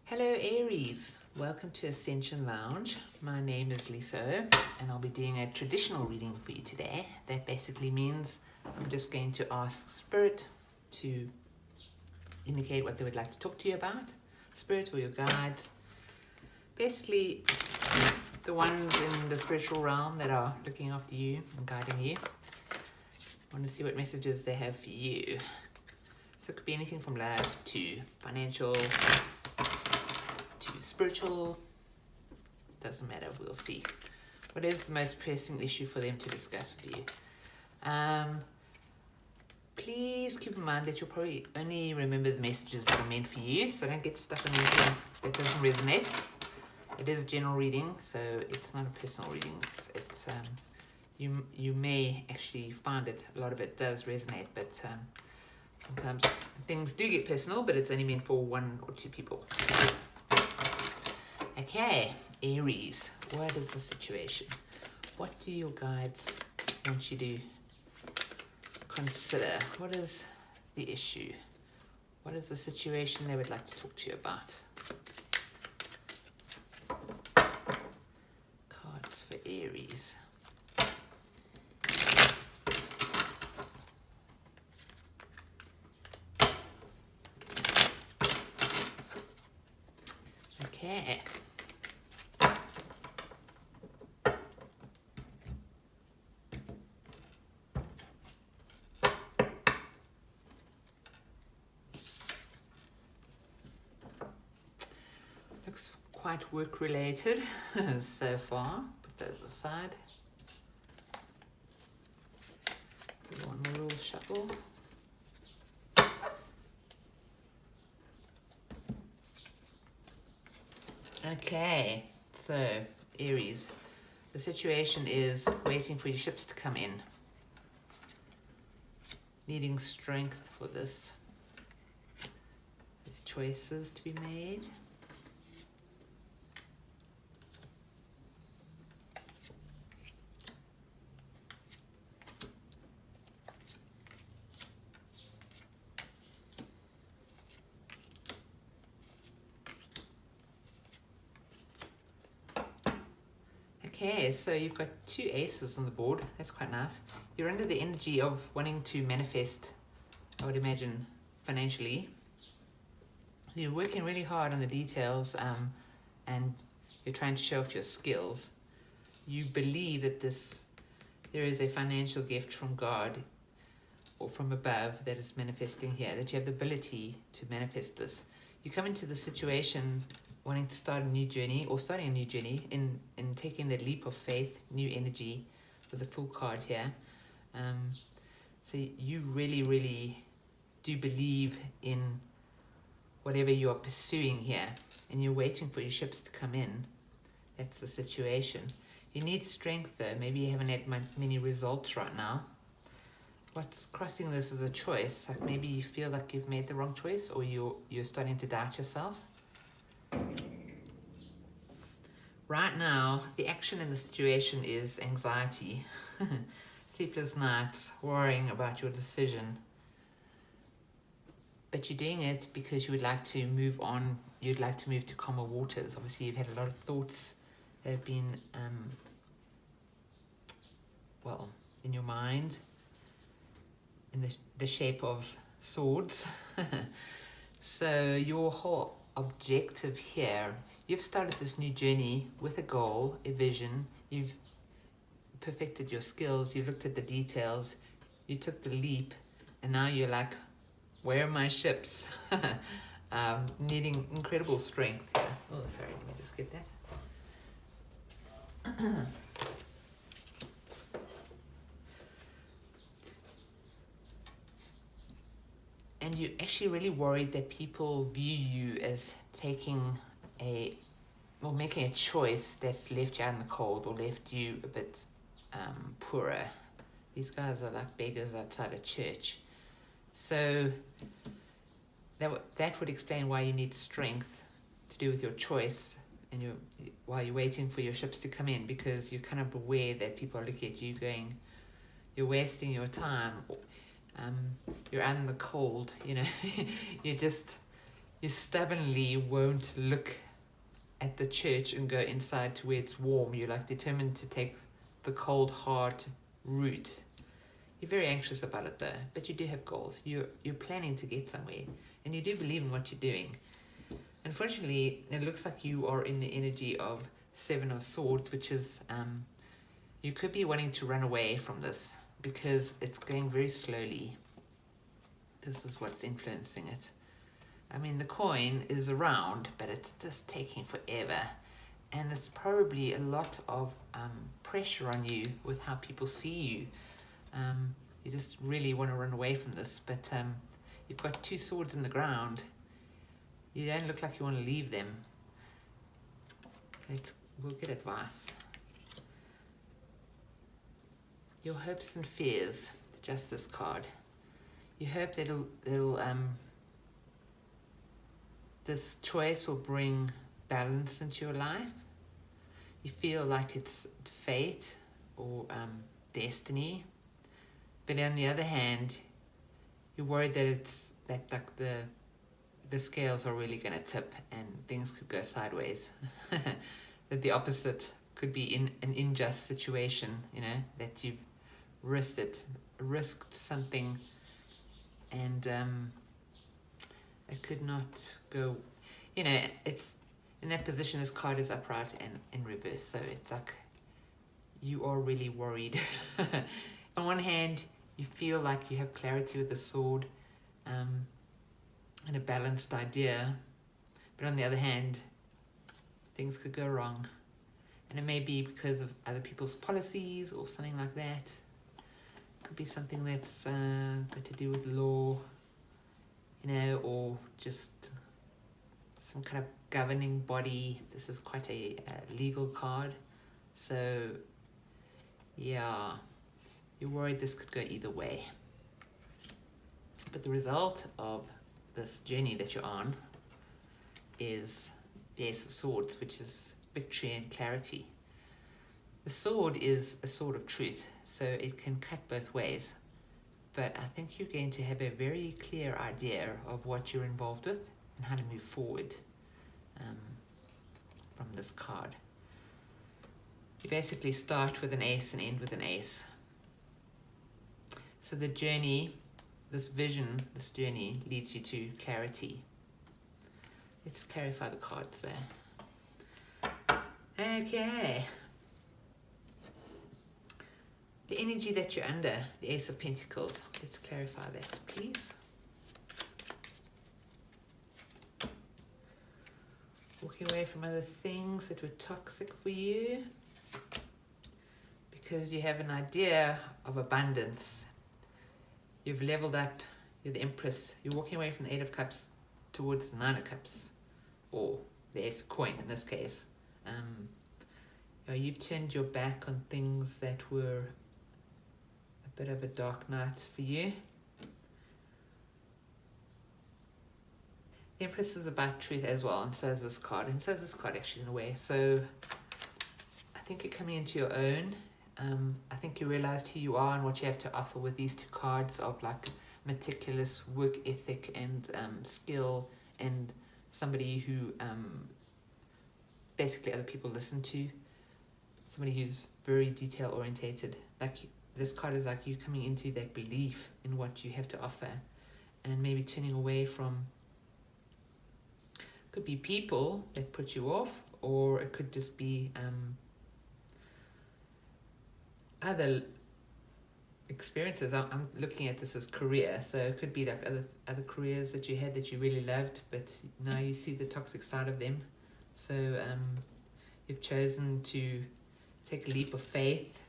Hello Aries, welcome to Ascension Lounge. My name is Lisa and I'll be doing a traditional reading for you today. That basically means I'm just going to ask Spirit to indicate what they would like to talk to you about. Spirit or your guides. Basically the ones in the spiritual realm that are looking after you and guiding you. I want to see what messages they have for you. So it could be anything from love to financial, to spiritual, doesn't matter, we'll see. What is the most pressing issue for them to discuss with you? Please keep in mind that you'll probably only remember the messages that are meant for you, so don't get stuck on anything that doesn't resonate. It is a general reading, so it's not a personal reading. It's you may actually find that a lot of it does resonate, but sometimes things do get personal, but it's only meant for one or two people. Okay, Aries, what is the situation? What do your guides want you to consider? What is the issue? What is the situation they would like to talk to you about? Cards for Aries. Okay. Looks quite work related so far. Put those aside. Do one more little shuffle. Okay, so Aries, the situation is waiting for your ships to come in. Needing strength for this. There's choices to be made. Okay, so you've got two aces on the board. That's quite nice. You're under the energy of wanting to manifest, I would imagine, financially. You're working really hard on the details and you're trying to show off your skills. You believe that there is a financial gift from God or from above that is manifesting here, that you have the ability to manifest this. You come into the situation wanting to start a new journey or starting a new journey in taking the leap of faith, new energy with the Fool card here. So you really, really do believe in whatever you're pursuing here and you're waiting for your ships to come in. That's the situation. You need strength though. Maybe you haven't had many results right now. What's crossing this is a choice. Like maybe you feel like you've made the wrong choice or you're starting to doubt yourself. Right now, the action in the situation is anxiety, sleepless nights, worrying about your decision. But you're doing it because you would like to move on. You'd like to move to calmer waters. Obviously, you've had a lot of thoughts that have been, in your mind, in the shape of swords. So your whole objective here, you've started this new journey with a goal, a vision. You've perfected your skills. You looked at the details. You took the leap. And now you're like, where are my ships? Needing incredible strength here. Oh, sorry. Let me just get that. And you're actually really worried that people view you as making a choice that's left you out in the cold or left you a bit poorer. These guys are like beggars outside a church. So that would explain why you need strength to do with your choice and while you're waiting for your ships to come in, because you're kind of aware that people are looking at you going, you're wasting your time. You're out in the cold, you know. you stubbornly won't look at the church and go inside to where it's warm. You're like determined to take the cold, hard route. You're very anxious about it though, but you do have goals. You're planning to get somewhere, and you do believe in what you're doing. Unfortunately, it looks like you are in the energy of Seven of Swords, which is you could be wanting to run away from this because it's going very slowly. This is what's influencing it. I mean, the coin is around, but it's just taking forever. And it's probably a lot of pressure on you with how people see you. You just really want to run away from this, but you've got two swords in the ground. You don't look like you want to leave them. We'll get advice. Your hopes and fears, the Justice card. You hope that it'll this choice will bring balance into your life. You feel like it's fate or destiny, but on the other hand, you're worried that like the scales are really going to tip and things could go sideways. That the opposite could be in an unjust situation, you know, that you've risked something, and it could not go, you know, it's in that position. This card is upright and in reverse, so it's like you are really worried. On one hand, you feel like you have clarity with the sword and a balanced idea, but on the other hand, things could go wrong, and it may be because of other people's policies or something like that. Could be something that's got to do with law, you know, or just some kind of governing body. This is quite a legal card, so yeah, you're worried this could go either way. But the result of this journey that you're on is the Ace of Swords, which is victory and clarity. The sword is a sword of truth, so it can cut both ways. But I think you're going to have a very clear idea of what you're involved with and how to move forward from this card. You basically start with an ace and end with an ace. So the journey, this vision, this journey leads you to clarity. Let's clarify the cards there. Okay. The energy that you're under, the Ace of Pentacles. Let's clarify that, please. Walking away from other things that were toxic for you because you have an idea of abundance. You've leveled up. You're the Empress. You're walking away from the Eight of Cups towards the Nine of Cups, or the Ace of Coin in this case. You've turned your back on things that were a bit of a dark night for you. The Empress is about truth as well, and so is this card, and so is this card actually in a way. So I think you're coming into your own. I think you realized who you are and what you have to offer with these two cards of like meticulous work ethic and skill, and somebody who basically other people listen to, somebody who's very detail orientated. Like this card is like you coming into that belief in what you have to offer, and maybe turning away from, could be people that put you off, or it could just be other experiences. I'm looking at this as career, so it could be like other careers that you had that you really loved, but now you see the toxic side of them. So you've chosen to take a leap of faith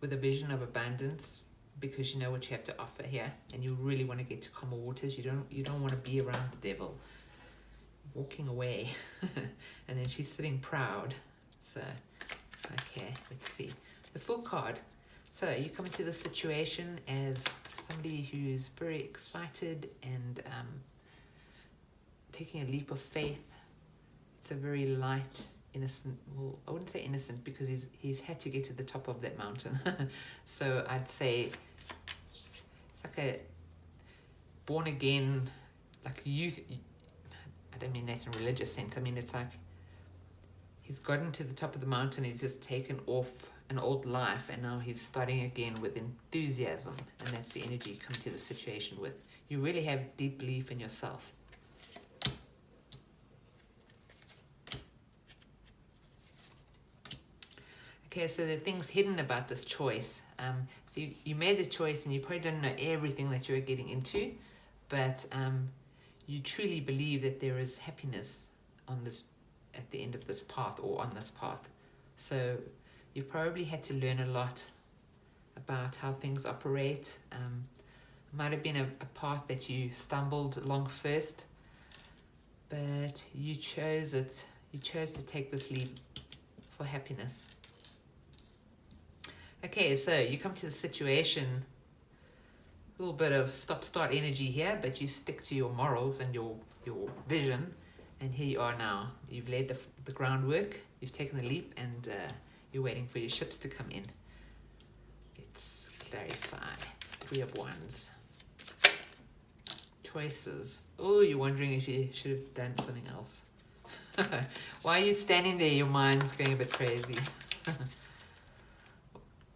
with a vision of abundance because you know what you have to offer here, and you really want to get to calmer waters. You don't want to be around the devil. Walking away. And then she's sitting proud. So okay, let's see the full card. So you come into the situation as somebody who's very excited and taking a leap of faith. It's a very light, innocent, well, I wouldn't say innocent because he's had to get to the top of that mountain. So I'd say it's like a born again like I don't mean that in a religious sense. I mean, it's like he's gotten to the top of the mountain. He's just taken off an old life, and now he's starting again with enthusiasm. And that's the energy you come to the situation with. You really have deep belief in yourself. Okay, so the things hidden about this choice. So you made the choice, and you probably don't know everything that you're getting into, but you truly believe that there is happiness on this, at the end of this path, or on this path. So you've probably had to learn a lot about how things operate. It might have been a path that you stumbled along first, but you chose it. You chose to take this leap for happiness. Okay, so you come to the situation, a little bit of stop-start energy here, but you stick to your morals and your vision, and here you are now. You've laid the groundwork, you've taken the leap, and you're waiting for your ships to come in. Let's clarify. 3 of Wands. Choices. Oh, you're wondering if you should have done something else. Why are you standing there? Your mind's going a bit crazy.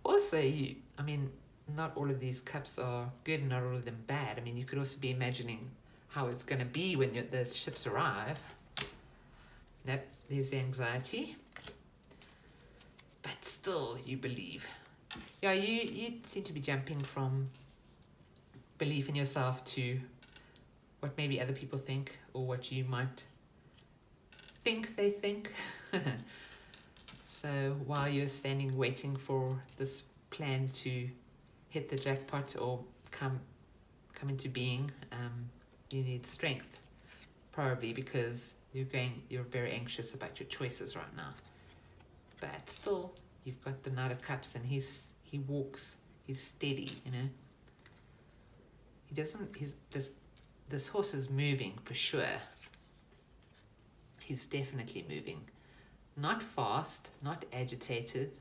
Also, I mean, not all of these cups are good, not all of them bad. I mean, you could also be imagining how it's going to be when those ships arrive. Nope, there's the anxiety. But still, you believe. Yeah, you seem to be jumping from belief in yourself to what maybe other people think, or what you might think they think. So while you're standing waiting for this plan to hit the jackpot or come into being, you need strength, probably because you're very anxious about your choices right now. But still, you've got the Knight of Cups, and he walks, he's steady, you know. He doesn't. This horse is moving for sure. He's definitely moving. Not fast, not agitated.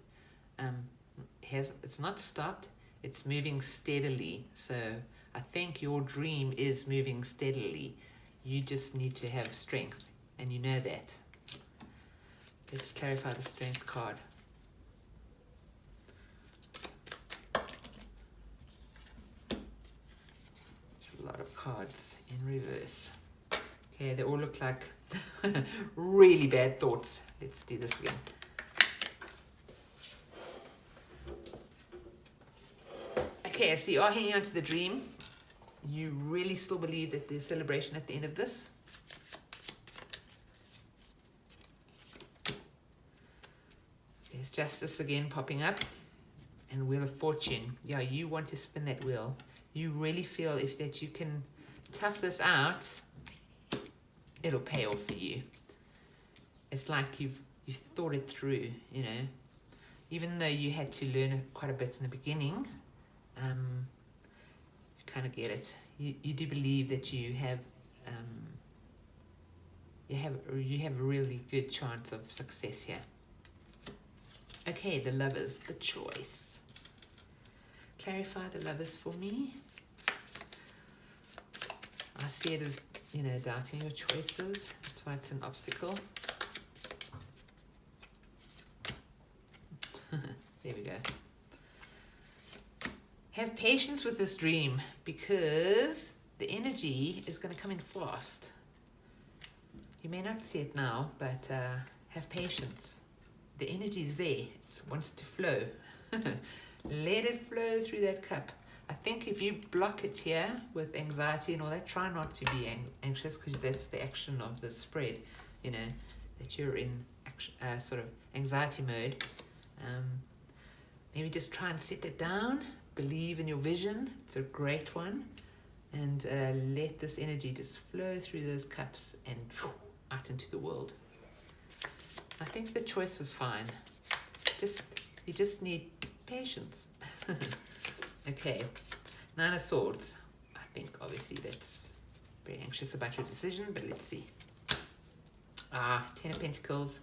It's not stopped. It's moving steadily. So I think your dream is moving steadily. You just need to have strength, and you know that. Let's clarify the strength card. There's a lot of cards in reverse. Okay, they all look like really bad thoughts. Let's do this again. Okay, so you are hanging on to the dream. You really still believe that there's celebration at the end of this. There's Justice again popping up. And Wheel of Fortune. Yeah, you want to spin that wheel. You really feel that you can tough this out, it'll pay off for you. It's like you've thought it through, you know. Even though you had to learn quite a bit in the beginning, you kind of get it. You do believe that you have a really good chance of success here. Okay, the Lovers, the choice. Clarify the Lovers for me. I see it as, you know, doubting your choices. That's why it's an obstacle. There we go. Have patience with this dream, because the energy is going to come in fast. You may not see it now, but have patience. The energy is there. It wants to flow. Let it flow through that cup. I think if you block it here with anxiety and all that, try not to be anxious, because that's the action of the spread, you know, that you're in action, sort of anxiety mode. Maybe just try and set it down. Believe in your vision. It's a great one. And let this energy just flow through those cups and out into the world. I think the choice was fine. You just need patience. Okay, 9 of Swords. I think obviously that's very anxious about your decision, but let's see. 10 of Pentacles.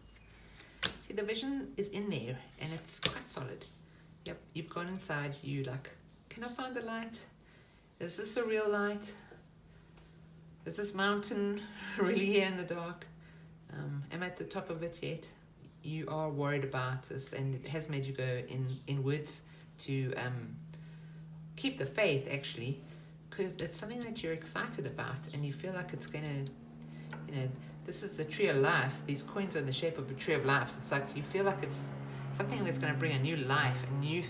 See, the vision is in there, and it's quite solid. Yep, you've gone inside. You like, can I find the light? Is this a real light? Is this mountain really here in the dark? Am I at the top of it yet? You are worried about this, and it has made you go inwards to keep the faith, actually, because it's something that you're excited about, and you feel like it's going to, this is the tree of life. These coins are in the shape of a tree of life. So it's like you feel like it's something that's going to bring a new life, a new,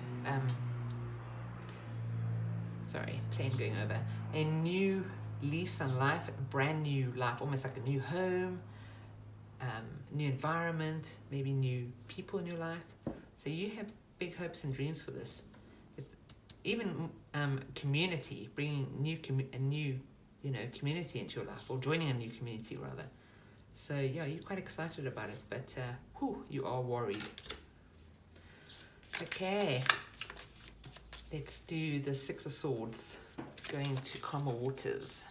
plane going over, a new lease on life, a brand new life, almost like a new home, new environment, maybe new people in your life. So you have big hopes and dreams for this. It's even community, bringing a new community into your life, or joining a new community rather. So yeah, you're quite excited about it, but you are worried. Okay, let's do the Six of Swords, going to calmer waters.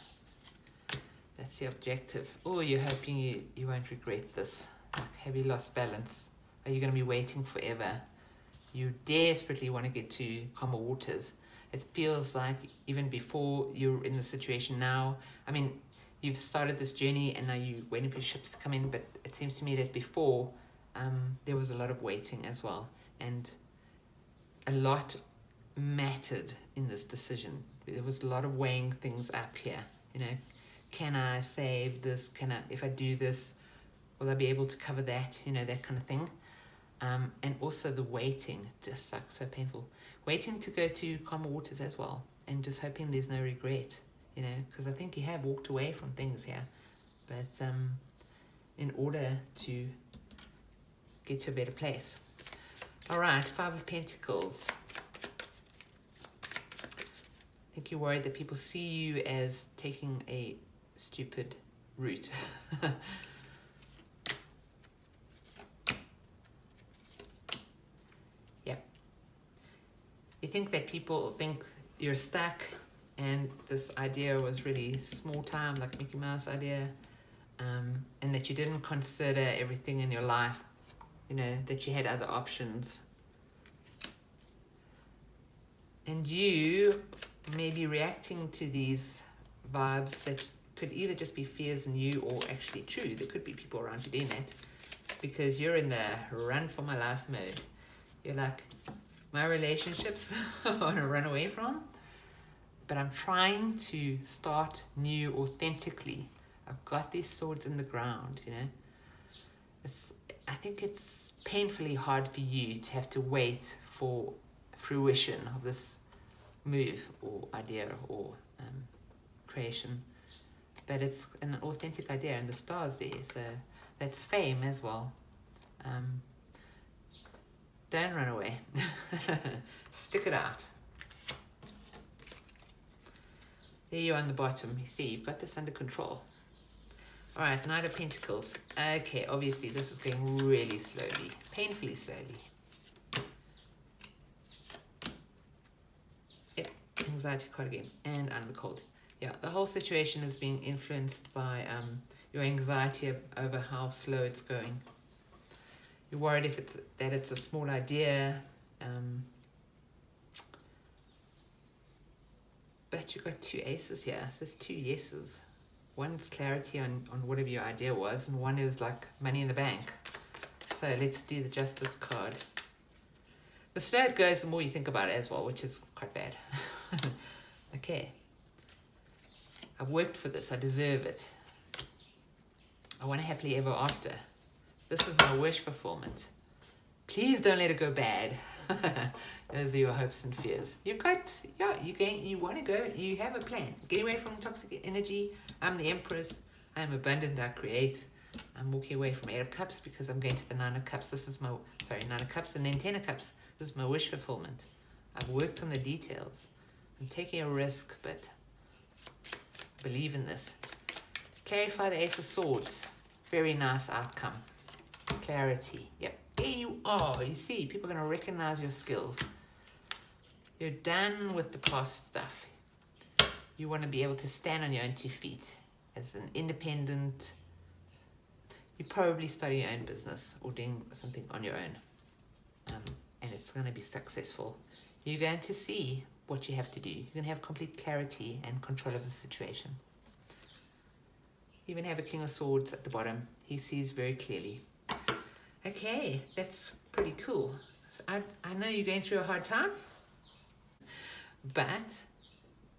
That's the objective. Oh, you're hoping you won't regret this. Like, have you lost balance? Are you going to be waiting forever? You desperately want to get to calmer waters. It feels like even before you're in the situation now, I mean, you've started this journey and now you're waiting for ships to come in, but it seems to me that before there was a lot of waiting as well, and a lot mattered in this decision. There was a lot of weighing things up here. Can I save this? If I do this, will I be able to cover that? That kind of thing. And also the waiting, just like so painful. Waiting to go to calmer waters as well, and just hoping there's no regret, because I think you have walked away from things here, but in order to get to a better place. All right, Five of Pentacles. I think you're worried that people see you as taking a stupid route. You think that people think you're stuck, and this idea was really small time, like Mickey Mouse idea, and that you didn't consider everything in your life, that you had other options. And you may be reacting to these vibes that could either just be fears in you or actually true. There could be people around you doing that, because you're in the run for my life mode. You're like, my relationships I want to run away from, but I'm trying to start new authentically. I've got these swords in the ground, I think it's painfully hard for you to have to wait for fruition of this move or idea or creation, but it's an authentic idea, and the stars there, so that's fame as well. Don't run away. Stick it out. There you are on the bottom. You see, you've got this under control. All right, Knight of Pentacles. Okay, obviously this is going really slowly, painfully slowly. Yep, anxiety card again, and under the cold. Yeah, the whole situation is being influenced by your anxiety over how slow it's going. You're worried if it's a small idea, but you've got two aces here, so it's two yeses. One's clarity on whatever your idea was, and one is like money in the bank. So let's do the Justice card. The slower it goes, the more you think about it as well, which is quite bad. Okay. I've worked for this. I deserve it. I want a happily ever after. This is my wish fulfillment. Please don't let it go bad. Those are your hopes and fears. You want to go, you have a plan. Get away from toxic energy. I'm the Empress. I'm abundant, I create. I'm walking away from 8 of Cups because I'm going to the 9 of Cups. This is 9 of Cups and then 10 of Cups. This is my wish fulfillment. I've worked on the details. I'm taking a risk, but I believe in this. Clarify the Ace of Swords. Very nice outcome. Clarity. Yep. There you are. You see, people are going to recognize your skills. You're done with the past stuff. You want to be able to stand on your own 2 feet as an independent. You probably starting your own business or doing something on your own. And it's going to be successful. You're going to see what you have to do. You're going to have complete clarity and control of the situation. You even have a King of Swords at the bottom. He sees very clearly. Okay, that's pretty cool. So I know you're going through a hard time, but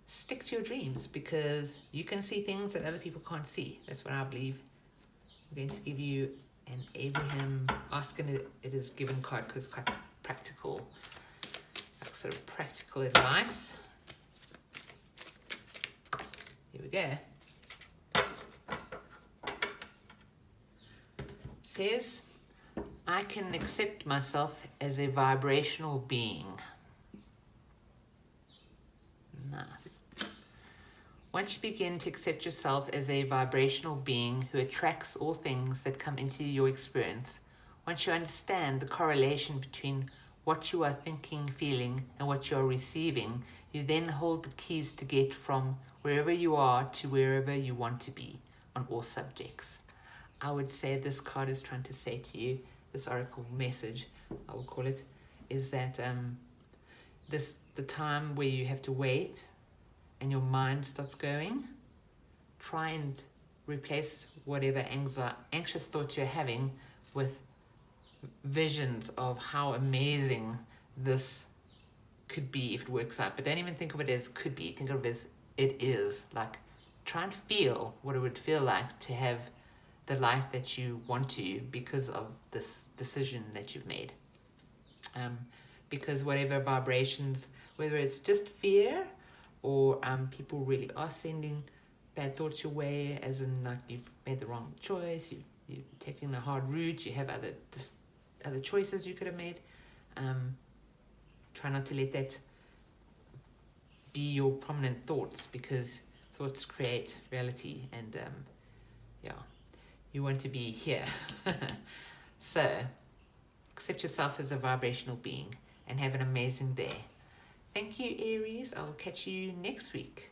stick to your dreams because you can see things that other people can't see. That's what I believe. I'm going to give you an Abraham asking it is given card because it's quite practical, like sort of practical advice. Here we go. It says, I can accept myself as a vibrational being. Nice. Once you begin to accept yourself as a vibrational being who attracts all things that come into your experience, once you understand the correlation between what you are thinking, feeling, and what you are receiving, you then hold the keys to get from wherever you are to wherever you want to be on all subjects. I would say this card is trying to say to you, this oracle message, I will call it, is that the time where you have to wait and your mind starts going, try and replace whatever anxious thoughts you're having with visions of how amazing this could be if it works out. But don't even think of it as could be. Think of it as it is. Like, try and feel what it would feel like to have the life that you want to because of this decision that you've made. Because whatever vibrations, whether it's just fear or people really are sending bad thoughts your way, as in like you've made the wrong choice, you're taking the hard route, you have other choices you could have made. Try not to let that be your prominent thoughts, because thoughts create reality, and you want to be here. So accept yourself as a vibrational being and have an amazing day. Thank you, Aries. I'll catch you next week.